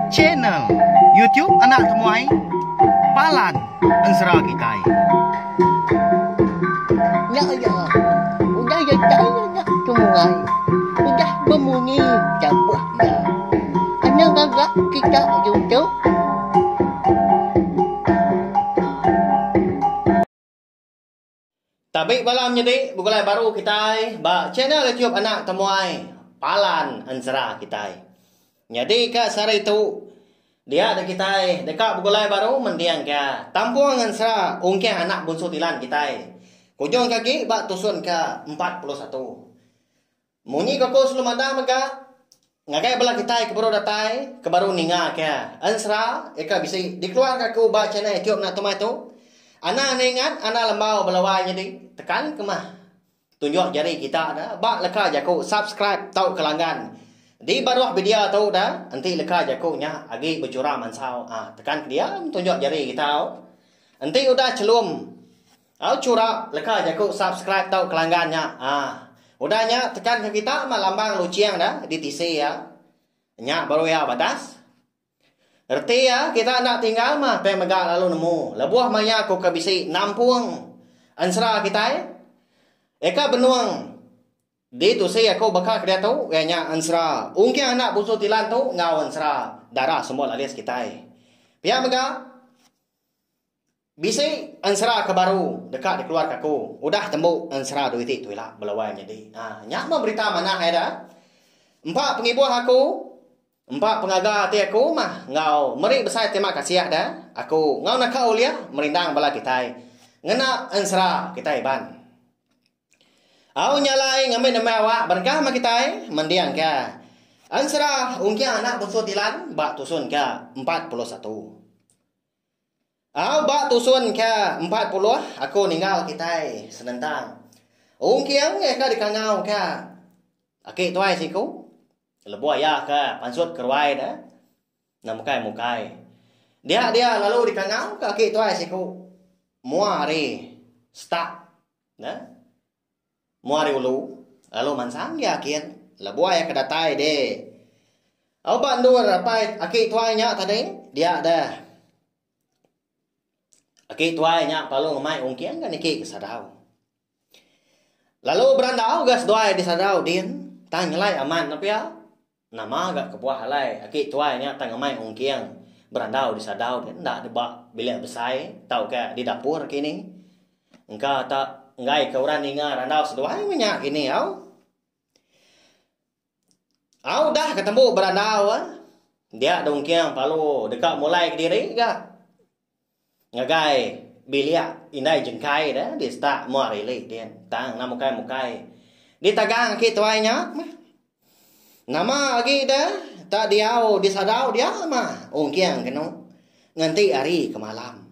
Channel YouTube Anak Temuai Palan Ansara Kitai. Ya ya, udah ya saya temuai, udah berbunyi sebuahnya. Anak gagak kita YouTube. Tabik malam jadi bukulai baru kita ba channel YouTube Anak Temuai Palan Ansara kita. Jadi ke sehari itu dia ada kita dekat bukulai baru mendiang ke Tampuang Ansara ungkeng anak bungsu tilan kita. Kujung kaki ba tusun ke 41. Munyi koko sebelum ada maka ngagai belah kita ke baru datai ke baru ninga ke Ansara eka bisa dikeluarkan ke ba channel YouTube Anak Temuai tu. Anak ingat, anak lembau belawai jadi tekan ke mah. Tunjuk jari kita dah. Bak leka jaku subscribe tau kelanggan. Di baruah video tau dah. Nanti leka jaku nya agi bercurah mansau. Tekan ke dia tunjuk jari kita. Nanti udah celum. Curah leka jaku subscribe tau kelanggannya. Udahnya tekan ke kita mah lambang luciang dah di TC ya. Nya baru ya batas. Erti ya, kita nak tinggal mah pemegak lalu nemu. Lebuah maya ko kabisi nampuang ansara kita. Eka benuang. Di tu saya ko bakal dia tu kayaknya ansara. Ungkeng anak busu tilan tu ngau ansara darah semua alias kita. Pihak mega bisi ansara ke baru dekat dikeluar kaku. Udah tembuk ansara duit tu lah belawai jadi. Nyak mah berita mana ada? 4 pengibuah aku. 4 pengaga hati aku mah ngau meri besar terima kasih dah. Aku ngau nak kau lihat merindang bala kita. Ngena ansara kita ban. Au nyalai ngambil nama awak berkah mah kita mendiang ke. Ansara ungkeng anak busu tilan bak tusun ke 41. Au bak tusun ke 40 aku ninggal kita senentang. Ungkeng eka dikangau ke. Aki tuai siku. Lebuah ya ke pansut kerwai dah. Mukai. Dia lalu dikangau kaki tuai siku. Muari start. Nah. Muari ulu. Lalu mansang yakin. Lebuah ya kedatai deh. Au bandur apa aki tuai nya tadi. Dia dah. Aki tuai nya palu ngamai ungkian kan iki kesadau. Lalu berandau gas doai di sadau din. Tanyalai aman tapi ya. Nama agak kebuah halai. Aki tuainya tengah main ungkiang berandau di sadau dan ndak debak bilik besai tau ke di dapur kini. Engkau tak ngai ke orang ninga randau seduai minyak kini au. Au dah ketemu berandau dia ada ungkiang palu dekat mulai ke diri gak. Ngagai bilik indai jengkai dah di start muari le dia tang namukai. Di tagang aki tuainya nama lagi dah tak diau di sadau dia mah ungkiang keno nganti hari ke malam.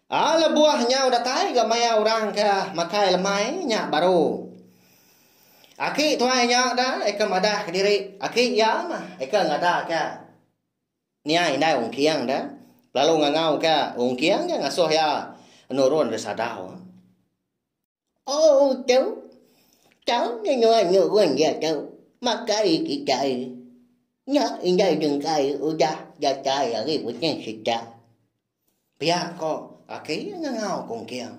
Lebuahnya udah tai gak maya orang ke makai lemai nya baru. Aki tuainya dah eka madah ke diri. Aki ya mah eka ngada ke. Nia indai ungkiang dah. Lalu ngangau ke ungkiang ya ngasuh ya nurun di sadau. Oh cháu nyuan ya cháu. Makai kita nya indai jengkai udah datai hari punya kita. Pihak kok aki ngangau kongkiang.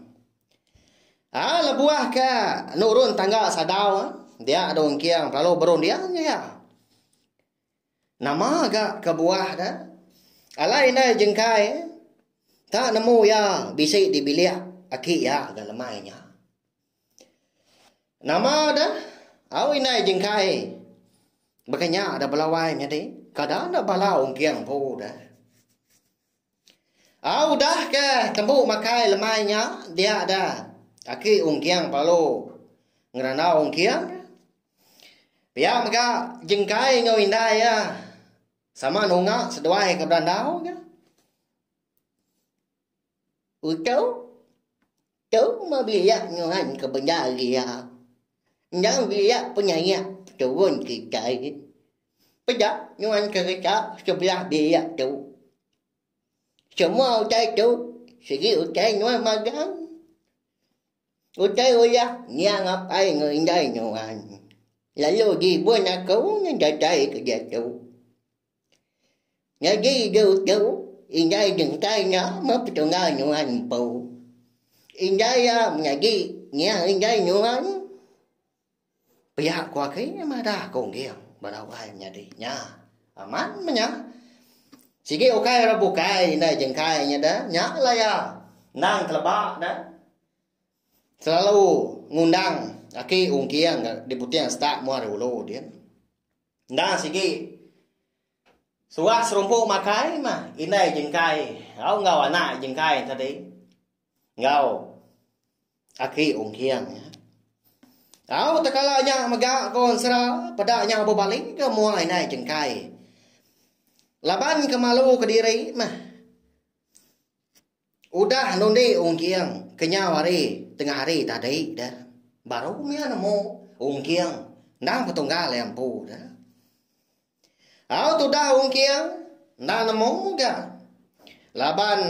Lebuah ke nurun tangga sadau dia ada ungkiang lalu berun dia ya. Nama agak kebuah dah. Alai indai jengkai tak nemu ya bisik di bilik aki ya agak lemainya. Nama dah au indai jengkai. Makanya ada belawai jadi kadang ada bala ungkiang pu dah. Au dah ke tembuk makai lemainya dia ada. Aki ungkiang palu ngeranau ungkiang. Pihak maka jengkai ngau indai ya. Sama nunga seduai ke berandau ke. Cháu mà bị như anh cái bên nhà kia. Nhớ bị penyanyi turun kita ini. Pedak nyuan kereta sebelah dia tu. Semua utai tu segi utai nyuan magang. Utai uya nya ngapai ngindai nyuan. lalu di buat aku ngejadai kerja tu. Ngaji tu, indah jengkainya mempetunggal nyuan pau. Indah ya ngaji, nya indah nyuan. Pihak kuah kaya mada kong giang, berawai nyadi nya, aman menya. Sige okay ra bukai indah jengkainya dah, nya lah ya, nang telebak dah. Selalu ngundang aki ungkiang deputian start mo reulo dia. Nda sige. Suah serumpuk makai mah inai jengkai. Au ngau anak jengkai tadi. Ngau aki ungkiang ya. Au takalanya maga kon sera padanya berbalik ke mua inai jengkai. Laban ke Malu ke diri mah. Udah nonde ungkiang kenyawari tengah hari tadi dah. Baru mia namo ungkiang nang petunggal lempu dah. Au tu dah ungkiang nang namo ga. Laban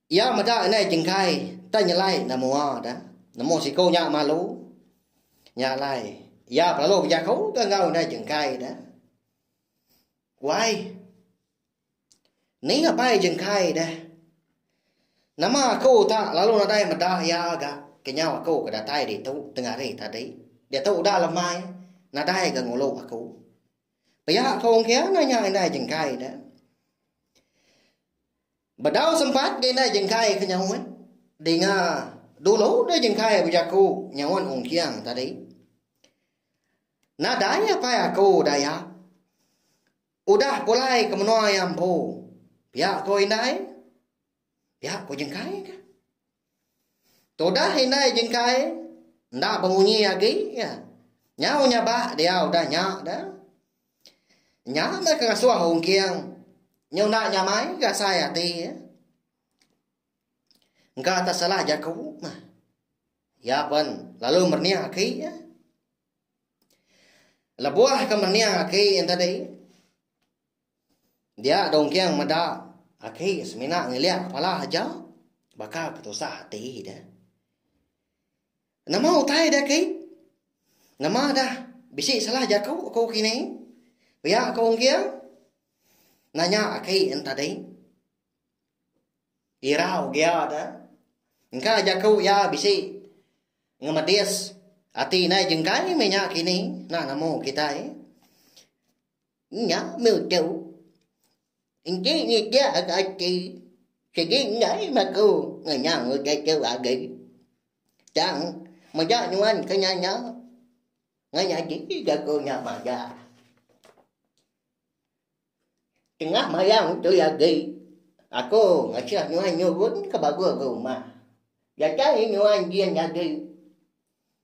ya mada nai jengkai ta nyalai namo dah. Namo si ko nya Malu. Nyalai. Ya perlu ya kau ka ngau nai jengkai dah. Wai. Ni ngapai jengkai dah. Nama aku tak lalu nadai madah ya agak kenyawa aku ke datai di tu tengah hari tadi. Dia tu dah lemai nadai ke ngulu aku. Pihak aku kia nanya nai jengkai dah. Badau sempat dia nai jengkai kenyawan. Dengar dulu dia jengkai bujaku nyawan ungkiang tadi. Nadai apa aku daya. Udah pulai ke menua yang pu. Pihak aku indai. Ya, kau jengkai kan? Todah indai jengkai, ndak berbunyi lagi ya. Nyau nyabak dia udah nyak dah. Nyak mereka ngasuh ungkiang. Nyau nak nyamai gak saya ti ya. Engkau tak salah jaku mah. Ya pun, lalu mernia aki ya. Lebuah ke mernia aki yang tadi. Dia dongkiang meda. Aki semina ngeliat kepala aja. Bakal ketusah hati dah. Nama utai dah ki. Nama dah. Bisik salah jaku aku kini. Biar aku ungkiang. Nanya aki yang tadi. Irau dia dah. Engkau jaku ya bisik. Ngemadis. Hati nai jengkai minyak kini. Nah namo kita Nyak mưu châu. Chị như cha cả chị thì cái nhảy mà cô người nhà người cái kêu à gì chẳng mà cha nhưng anh cái nhà nhớ ngay nhà chỉ cho cô nhà mà cha chừng á mà ra một chỗ à gì à cô ngày xưa nhưng anh nhiều vốn các bà cô mà và trái như anh kia nhà gì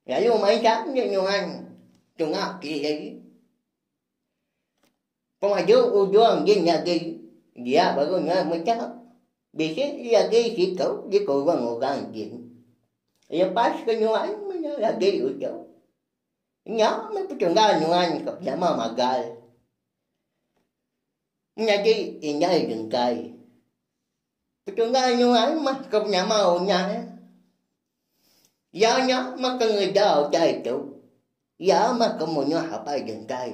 và vô mấy sáng như anh chừng á kỳ vậy con mà vô anh kia nhà gì dạ bà con nhớ mới chắc bị cái ra cái chỉ cậu với cô qua ngồi gan chuyện giờ pass cái nhau anh mới nhớ là cái ở chỗ nhớ mấy cái trường ga nhau anh cậu nhà mà gai nhà chi thì nhà đừng cay cái trường ga nhau anh mà cậu nhà mà ổn nhà giờ nhớ mà con người đào chạy chỗ giờ mà có một nhau học bài đừng cay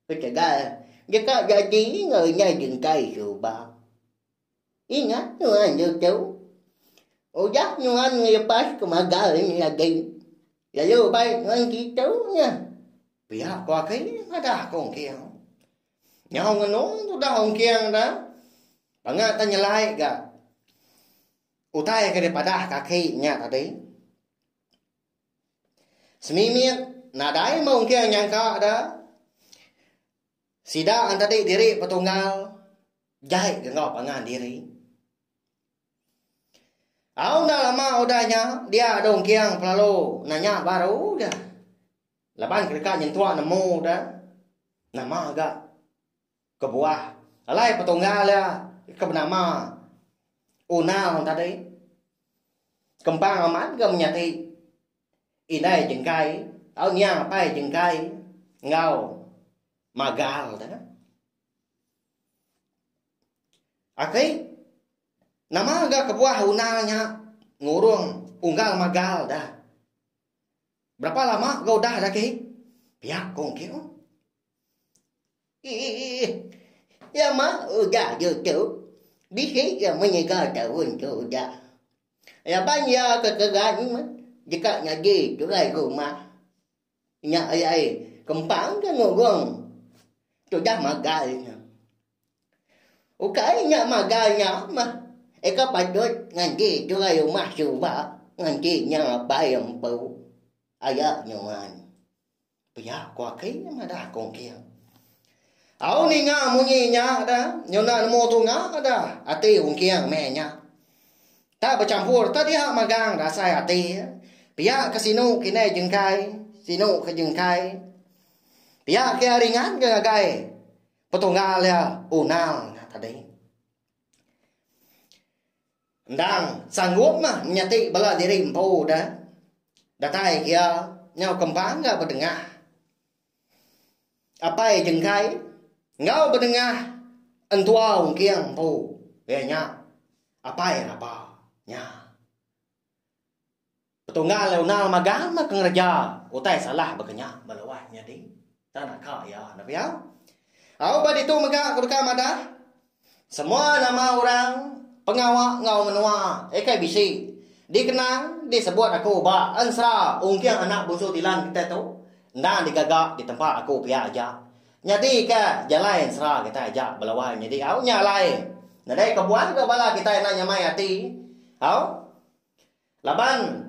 cái trường ga Giờ có giá trí người nhà dừng cây rượu bạc. Ý ngắt như anh như chú. Ồ dắt như anh nghe bác của mà gà ở nhà kỳ. Là vô bay như anh ký chú nha. Vì học qua khí nó đã còn kia không. Nhà không nói tôi đã không kia đó. Bà ngã ta nhà lại gà. Ồ tay cái bà đá cả khi nhà ta đi. Smi miết. Nah dai mong kia nhà ka đó. Sida ang tadi diri patunggal jahit gengau pangan diri. Au dah lama udahnya dia dong kiang pelalu nanya baru dah. Laban kerja nyentua nemu dah. Nama agak kebuah. Alai patunggal ya ke nama unal tadi. Kempang amat ke menyati. Inai jengkai, au nya pai jengkai ngau magal dah. Akai nama agak kebuah unalnya ngurung unggal magal dah. Berapa lama kau dah lagi? Biar kong kira. Ya mah udah gitu. Bisa ya menyegah tahun tu udah. Ya banyak kekegan mah. Jika ngaji tu lai rumah. Nya ai kempang kan ngorong. Tu dah magalnya. Ukai nya magalnya mah. Eka patut ngaji tu lai rumah suba. Ngaji nya bayang pau. Ayah nyaman. Biar kwa kay mà đã kong kira. Áo ni nga munyi nya ada. Nyona mo tu nga ada. Ati kong kira me nya. Ta bercampur tadi hak magang rasai ati. Biar ke sinu kini jengkai. Sinu ke jengkai. Biar ke ringan ke gagai. Petunggal ya unal tadi. Ndang sanggup mah menyati bala diri empu dah. Datai kia nhau kembang enggak berdengar. Apa yang jengkai? Ngau berdengar. Entua ungkiang empu. Nya. Apa yang apa? Nya. Petunggal leunal magang mah kengerja. Utai salah berkenyak balawahnya di. Tanah kaya nak biar. Au badi tu maga kuduka madah. Semua nama orang pengawak ngau menua. Ekai bisi. Dikenang, disebut aku ba ansra ungkiang anak busu tilan kita tu. Ndan digagak di tempat aku pia aja. Nyadi ke jalan sra kita aja belawai nyadi au nyalai. Nadai kebuan ke bala kita nak nyamai hati. Au. Laban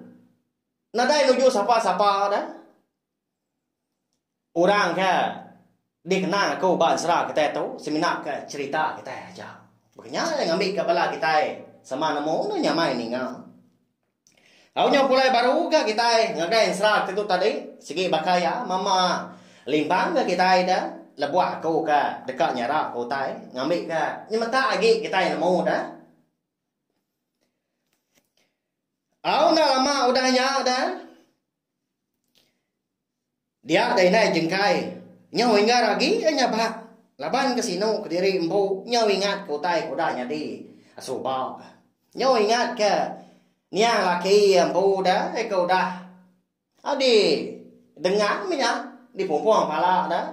nadai nuju sapa-sapa dah. Orang ke dikenang aku ba ansra kita tu seminak ke cerita kita aja. Begenya yang ambil ke bala kita sama namo nyamai ni ngau. Awalnya mulai baru ke kita ngagai serak itu tadi segi bakaya mama limpang ke kita dah lebuah aku ke dekat nyara aku tai ngambil ke nhưng mà tak lagi kita yang mau dah. Aw dah lama udahnya dah. Dia dari naik jengkai nyaw ingat lagi nya bak laban ke sino ke diri empu nyaw ingat aku tai udahnya di asubau nyaw ingat ke Nia laki yang pu dah, kau dah. Adi dengar minyak di pumpung pala dah.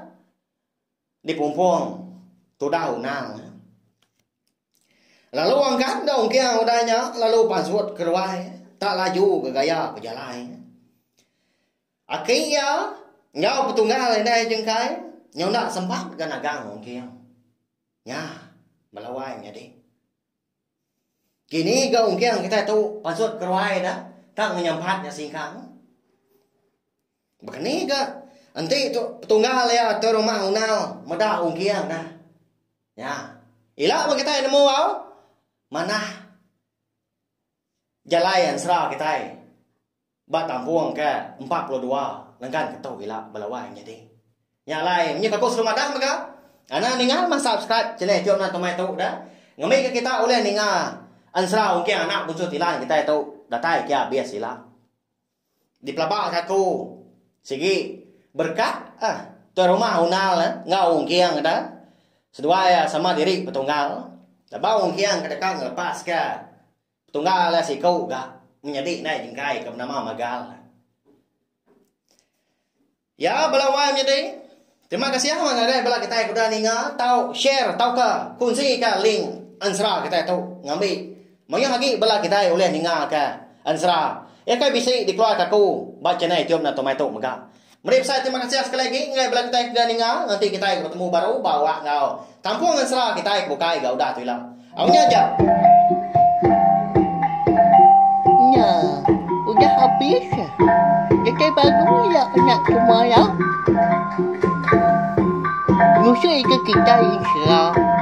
Di pumpung tu dah unang. Lalu angkat dong kia udahnya, lalu pasut keruai, tak laju ke gaya berjalan. Akhirnya ngau petunggal ini jengkai, nyau nak sempat ke nagang kia. Ya, melawainya deh. Kini gaung kiang kita tu pasut keruai dah. Tak menyampatnya singkang. Begini ke. Nanti tu petunggal ya tu rumah unal. Meda ung kiang dah. Ya. Ilak pun kita nemu au. Mana. Jalayan serah kita. Bat tampuang ke 42. Lengkan ketau ilak belawai jadi. Nyalai. Ini kakak suruh madah maka. Anak ningal mah subscribe. Channel tiap nak tomai tu dah. Ngambil ke kita oleh ningal. Ansra ungki anak busu tilan kita itu datai kia bias sila. Di pelabak aku segi berkat tu rumah unal ngau ungki yang ada. Sedua ya sama diri petunggal. Dabau ungki yang kedekat ngelepas ke petunggal lah si kau ga menjadi naik jengkai ke nama magal. Ya belawai menjadi. Terima kasih yang mengagai bela kita kuda ninga tahu share tahu ke kunci ke link Ansra kita itu ngambil. Maya lagi bala kita oleh ninga ke ansra. Ya kai bisa dikeluar aku baca nai tiup na tomato maga. Mari saya terima kasih sekali lagi ngai bala kita dan ninga nanti kita bertemu baru bawa ngau. Tampung ansra kita bukai gau dah tu lah. Awalnya aja. Ya, udah habis ya. Jadi baru ya nak semua ya. Musuh itu kita insya